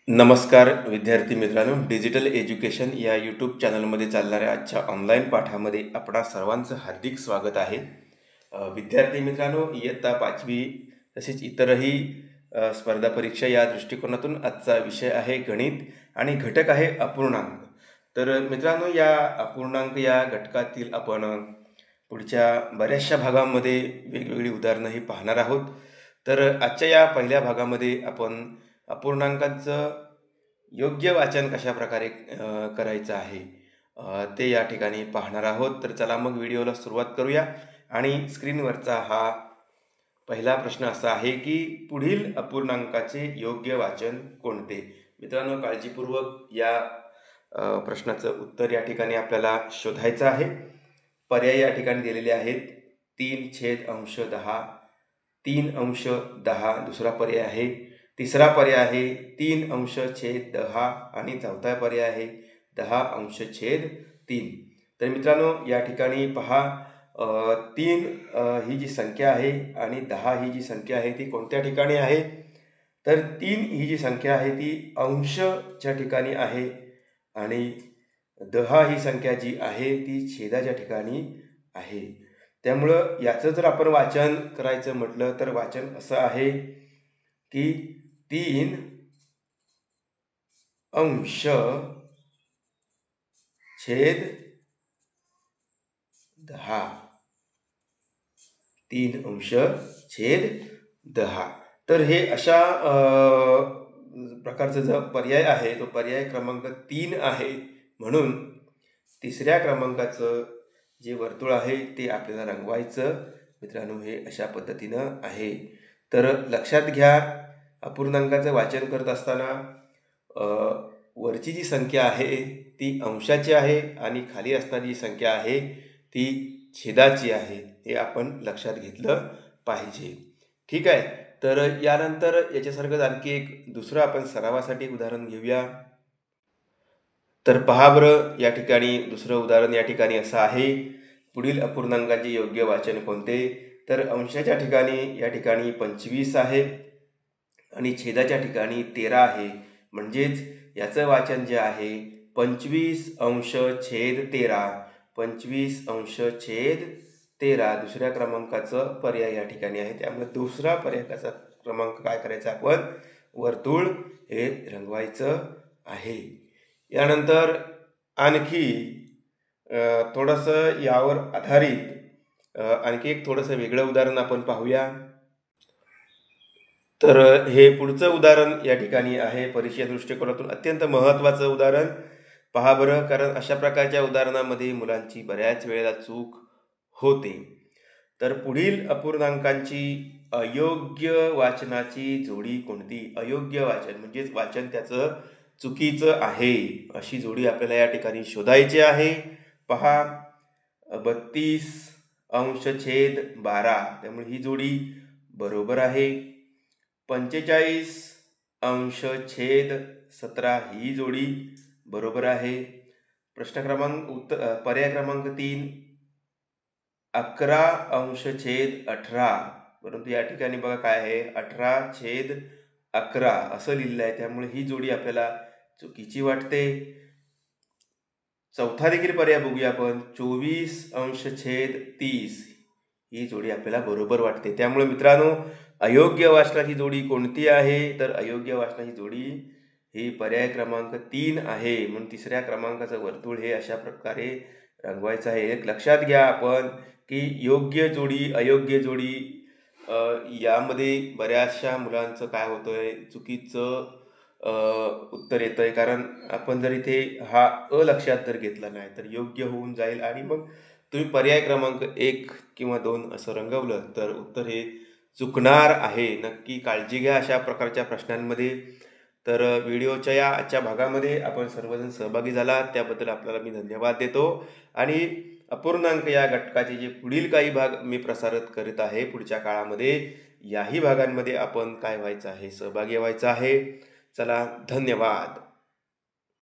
नमस्कार विद्यार्थी मित्रांनो, डिजिटल एज्युकेशन या यूट्यूब चॅनलमध्ये चालणाऱ्या आजच्या ऑनलाईन पाठामध्ये आपणा सर्वांचं हार्दिक स्वागत आहे. विद्यार्थी मित्रांनो, इयत्ता 5वी तसेच इतरही स्पर्धा परीक्षा या दृष्टिकोनातून आजचा विषय आहे गणित आणि घटक आहे अपूर्णांक. तर मित्रांनो, या अपूर्णांक या घटकातील आपण पुढच्या बऱ्याचशा भागांमध्ये वेगवेगळी उदाहरणंही पाहणार आहोत. तर आजच्या या पहिल्या भागामध्ये आपण अपूर्णांकांचं योग्य वाचन कशा प्रकारे करायचं आहे ते या ठिकाणी पाहणार आहोत. तर चला मग व्हिडिओला सुरुवात करूया. आणि स्क्रीनवरचा हा पहिला प्रश्न असा आहे की पुढील अपूर्णांकाचे योग्य वाचन कोणते. मित्रांनो, काळजीपूर्वक या प्रश्नाचं उत्तर या ठिकाणी आपल्याला शोधायचं आहे. पर्याय या ठिकाणी दिलेले आहेत. 3/10, 3/10 दुसरा पर्याय आहे. तिसरा पर्याय आहे 3/10 आणि चौथा पर्याय आहे 10/3. तर मित्रांनो, या ठिकाणी पहा, 3 ही जी संख्या आहे आणि 10 ही जी संख्या आहे ती कोणत्या ठिकाणी आहे. तर 3 ही जी संख्या आहे ती अंशच्या ठिकाणी आहे आणि 10 ही संख्या जी आहे ती छेदाच्या ठिकाणी आहे. त्यामुळं याचं जर आपण वाचन करायचं म्हटलं तर वाचन असं आहे की 3 अंश छेद 10, 3 अंश छेद 10. तर हे अशा प्रकारचा जो पर्याय आहे तो पर्याय क्रमांक 3 आहे. म्हणून तिसऱ्या क्रमांकाचं जे वर्तुळ आहे ते आपल्याला रंगवायचं. मित्रांनो, हे अशा पद्धतीनं आहे. तर लक्षात घ्या, अपूर्णांकाचं वाचन करत असताना वरची जी संख्या आहे ती अंशाची आहे आणि खाली असणारी जी संख्या आहे ती छेदाची आहे. हे आपण लक्षात घेतलं पाहिजे. ठीक आहे. तर यानंतर याच्यासारखंच आणखी एक दुसरं आपण सरावासाठी उदाहरण घेऊया. तर पहा बरं, या ठिकाणी दुसरं उदाहरण या ठिकाणी असं आहे. पुढील अपूर्णांकाचे योग्य वाचन कोणते. तर अंशाच्या ठिकाणी या ठिकाणी 25 आहे आणि छेदाच्या ठिकाणी 13 आहे. म्हणजेच याचं वाचन जे आहे 25/13, 25/13 दुसऱ्या क्रमांकाचं पर्याय या ठिकाणी आहे. त्यामुळे दुसरा पर्यायाचा क्रमांक काय करायचा, आपण वर्तुळ हे रंगवायचं आहे. यानंतर आणखी थोडंसं यावर आधारित आणखी एक थोडंसं वेगळं उदाहरण आपण पाहूया. तर हे पुढचं उदाहरण या ठिकाणी आहे परीक्षा दृष्टिकोनातून अत्यंत महत्त्वाचं उदाहरण. पहा बरं, कारण अशा प्रकारच्या उदाहरणामध्ये मुलांची बऱ्याच वेळेला चूक होते. तर पुढील अपूर्णांकांची अयोग्य वाचनाची जोडी कोणती. अयोग्य वाचन म्हणजेच वाचन त्याचं चुकीचं आहे अशी जोडी आपल्याला या ठिकाणी शोधायची आहे. पहा, 32/12, त्यामुळे ही जोडी बरोबर आहे. 45/17 ही जोडी बरोबर आहे. पर्याय क्रमांक 3 11/18, परंतु या ठिकाणी बघा काय आहे 18/11 असं लिहिलं आहे. त्यामुळे ही जोडी आपल्याला चुकीची वाटते. चौथा देखील पर्याय बघूया आपण, 24/30 ही जोडी आपल्याला बरोबर वाटते. त्यामुळे मित्रांनो, अयोग्य वाचनाची जोडी कोणती आहे. तर अयोग्य वाचनाची जोडी ही पर्याय क्रमांक 3 आहे. म्हणून तिसऱ्या क्रमांकाचं वर्तुळ हे अशा प्रकारे रंगवायचं आहे. एक लक्षात घ्या आपण की योग्य जोडी अयोग्य जोडी यामध्ये बऱ्याचशा मुलांचं काय होतंय, चुकीचं उत्तर येतंय. कारण आपण जर इथे हा लक्षात जर घेतला नाही तर योग्य होऊन जाईल आणि मग तुम्ही पर्याय क्रमांक 1 किंवा 2 असं रंगवलं तर उत्तर हे चुकणार आहे. नक्की काळजी घ्या अशा प्रकारच्या प्रश्नांमध्ये. तर व्हिडिओच्या या आजच्या भागामध्ये आपण सर्वजण सहभागी झाला त्याबद्दल आपल्याला मी धन्यवाद देतो. आणि अपूर्णांक या घटकाचे जे पुढील काही भाग मी प्रसारित करीत आहे पुढच्या काळामध्ये, याही भागांमध्ये आपण काय व्हायचं आहे, सहभागी व्हायचं आहे. चला, धन्यवाद.